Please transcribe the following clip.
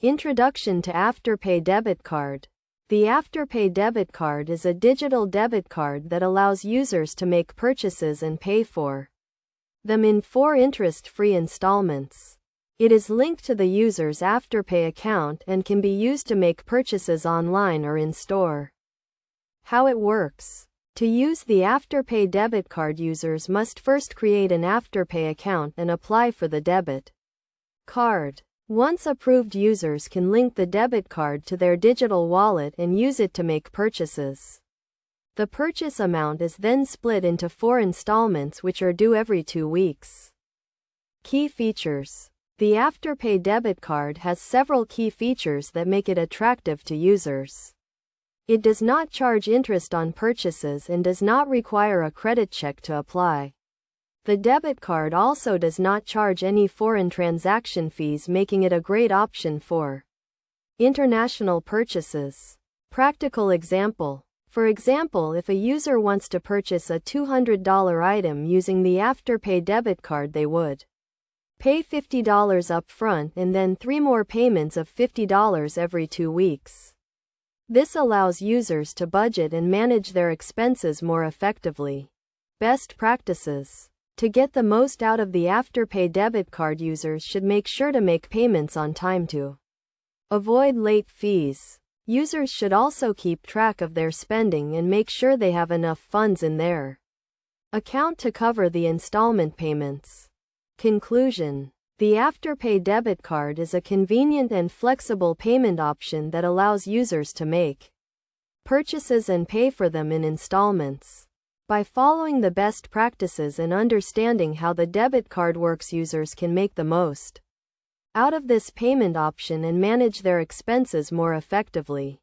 Introduction to Afterpay Debit Card. The Afterpay Debit Card is a digital debit card that allows users to make purchases and pay for them in 4 interest-free installments. It is linked to the user's Afterpay account and can be used to make purchases online or in-store. How it works. To use the Afterpay Debit Card, users must first create an Afterpay account and apply for the debit card. Once approved, users can link the debit card to their digital wallet and use it to make purchases. The purchase amount is then split into 4 installments which are due every 2 weeks. Key features. The Afterpay Debit Card has several key features that make it attractive to users. It does not charge interest on purchases and does not require a credit check to apply. The debit card also does not charge any foreign transaction fees, making it a great option for international purchases. Practical example. For example, if a user wants to purchase a $200 item using the Afterpay Debit Card, they would pay $50 upfront and then 3 more payments of $50 every 2 weeks. This allows users to budget and manage their expenses more effectively. Best practices. To get the most out of the Afterpay Debit Card, users should make sure to make payments on time to avoid late fees. Users should also keep track of their spending and make sure they have enough funds in their account to cover the installment payments. Conclusion. The Afterpay Debit Card is a convenient and flexible payment option that allows users to make purchases and pay for them in installments. By following the best practices and understanding how the debit card works, users can make the most out of this payment option and manage their expenses more effectively.